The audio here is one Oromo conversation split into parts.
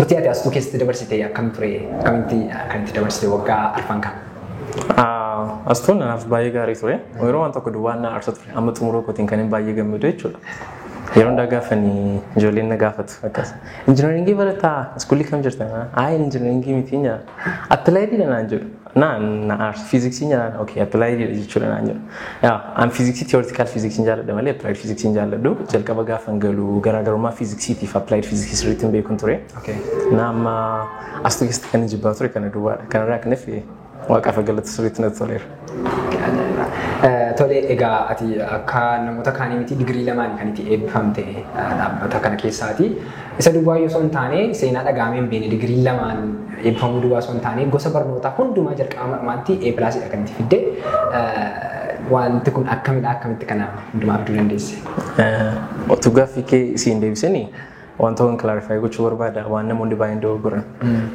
turtii ati astuu keessatti dabarsitee akkam ture akkamitti kan itti dabarsite waggaa arfan kan? Astuun naaf baay'ee gaarii ture. Yeroo waan tokko duwwaan na aarsa ture. Amma xumuroo kootiin kan hin baay'ee gammadu jechuudha. Yeroo hundaa gaafanii ijoolleen na gaafatu akkas. Injiinaringii barataa iskuulii kam jirta? Injiinaringii miti nyaa. Appilaayidii naan jedhu. Na aarsa fiiziksii nyaa. Okay, appilaayidii jechuudha naan jedhu. An fiiziksii tiyoortikaal fiiziksiin jaalladha malee appilaayid fiiziksiin jaalladhu. Jalqaba gaafan galu garaagarummaa fiiziksiitiif appilaayid fiiziksii sirriitti hin beekun ture. Nama astuu keessatti kan jibbaa ture kana duwwaadha. Kanarraa kan hafe Waaqaaf galata sirriitti natti toleera. Tole egaa ati akka namoota kaanii miti digirii lamaan kan itti eebbifamte dhaabbata kana keessaati. Isa duwwaa yoo osoo hin taane seenaa dhagaamee hin beekne digirii lamaan eebbifamuu duwwaa osoo hin taane gosa barnootaa hundumaa jalqabamaatti eeppilaasidha kan itti fidde. Wanti kun akkamitti kana hundumaa fiduu dandeesse? Otuu gaaffii kee isiin deebisanii wanta waan clarified gochuu barbaada waan namoonni baay'een dogoggoran.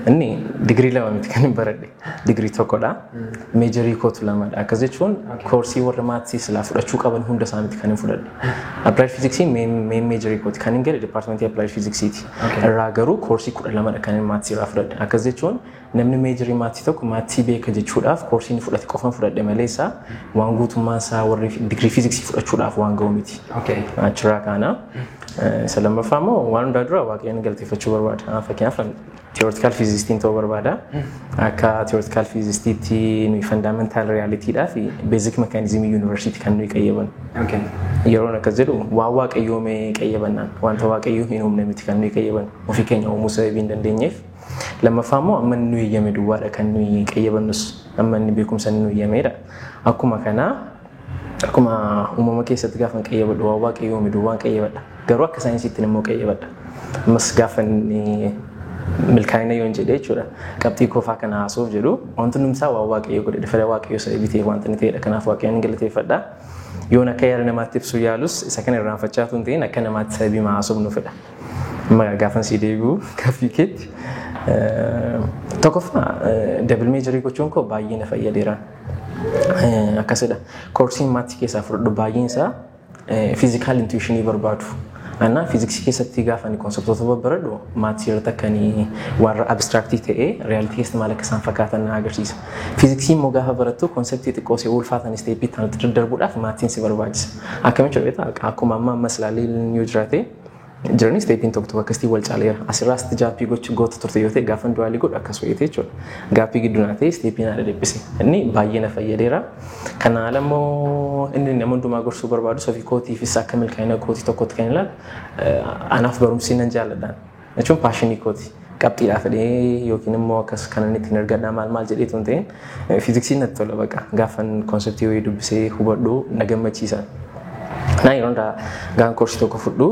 Inni digirii lama miti kan hin baradhe. Digirii tokkodha. Meejarii kootu lamadha. Akkas jechuun koorsii warra maatii silaa fudhachuu qaban hunda isaa miti kan hin fudhadhe. Applied Physicsii main meejarii kooti kan hin gale Departmentii Applied Physiksiiti. Irraa garuu koorsii 12dha kan hin maatii irraa fudhadhe. Akkas jechuun namni meejarii maatii tokko maatii beeka jechuudhaaf koorsii inni fudhate qofan fudhadhe malee isaa waan guutummaa isaa warri digirii fiiziksii fudhachuudhaaf waan ga'u miti. Achirraa kaana. Isa lammaffaa immoo waan hundaa dura waaqayyoon galateeffachuu barbaada. Fakkeenyaaf theoretical physicist ta'uu barbaada. Akka theoretical physicistiitti nuyi fundamental realityidhaa fi basic mechanism university kan nuyi qayyaban. Yeroon akkas jedhu waan waaqayyoomee qayyabannaan wanta waaqayyoo hin uumne miti kan nuyi qayyaban ofii keenya uumuu sababii hin dandeenyeef. Lammaffaa immoo amma nuyi eeyyame duwwaadha kan nuyi qayyabannus amma inni beekumsa nuyi eeyyameedha. Akkuma kanaa akkuma uumama keessatti gaafa qayyabadhu waan waaqayyoomee duwwaan qayyabadha. Garuu akka saayinsiitti immoo qayyabadha. Ammas gaafa milkaa'ina yoo hin jedhee jechuudha. Qabxii koofaa kana haasoof jedhu wanti numsaa waan waaqayyoo godhe fedha waaqayyoo isa bitee wanta inni ta'edha. Kanaaf waaqayyoon galateeffadha. Yoon akka yaada namaatti ibsuu yaalus isa kana irraanfachaa tun ta'in akka namaatti sababii haasoof nu fedha. Amma gaafan sii deebi'u gaaffii keetti. Tokkoffaa double majorii gochuun koo baay'ee na fayyadeera. Akkasidha. Koorsiin maatii keessaa fudhadhu baay'een isaa physical intuition barbaadu. Anna fiiziksii keessatti gaafa ni konseptoota babbaradhu maatii irratti akkanii warra abstraktii ta'ee realitii keessatti maal akka isaan fakkaatan na agarsiisa. Fiiziksii immoo gaafa barattu konseptii xiqqoo see ulfaatan isteeppii itti daddarbuudhaaf maatiin si barbaachisa. Akkamitti beektaa akkuma amma islaallee yoo jiraate jiranii isteeppiin tokko tokko akkasitti wal caaleera. Asirraa sitti jaappii goota turte yoo ta'e gaafa du'aalii godhu akkas wayitee jechuudha. Gaappii gidduu naa ta'e isteeppiin haadha dhiphise. Inni baay'ee na fayyadeera. Kana alammoo inni nama hundumaa gorsuu barbaadu ofii kootiifis akka milkaa'ina kootii tokkotti kan ilaalu anaaf barumsi nan jaalladhaan. Jechuun paashinii kooti. Qabxiidhaa fedhee yookiin immoo akkas kanan ittiin argadhaa maal jedheetu hin ta'in fiiziksiin natti tola baqa. Gaafan konseptii wayii dubbisee hubadhu na gammachiisa. Naa yeroo hundaa gaan koorsii tokko fudhu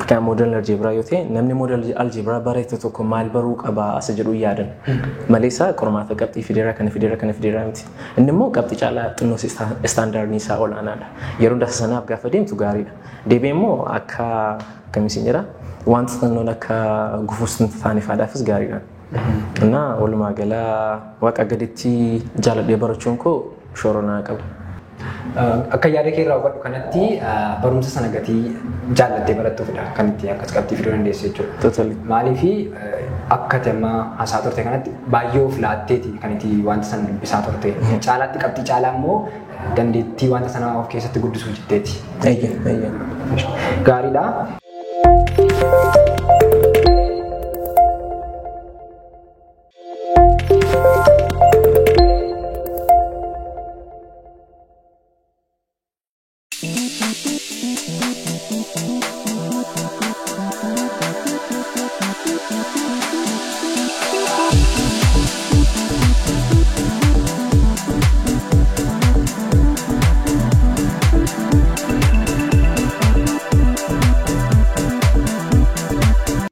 kan model algebraa yoo ta'e namni model algebraa barate tokko maal baruu qaba asa jedhu yaadan. Maleessa qormaata qabxii fideera miti. Inni immoo qabxii caalaa xinnoo istaandaardii isaa olaanaadha. Yeroo hundaa sanaaf gaafa deemtu gaariidha. Deebi'ee immoo akka kamisiin jedha wanta xinnoon akka gufuus taanifaadhaafis gaariidha. Innaa walumaa galaa waaqa gaditti jaaladhee barachuun koo shoronaa qaba. Akka yaada kee irraa hubadhu kanatti barumsa sana gatii jaallattee barattuufidha kan itti akkas qabxii fiduu dandeessu jechuudha. Maaliifi akka tema haasaa turte kanatti baay'ee of laatteeti kan itti wanta sana dubbisaa turte. Caalaatti qabxii caalaa immoo dandeettii wanta sana of keessatti guddisuu jetteeti. Gaariidha.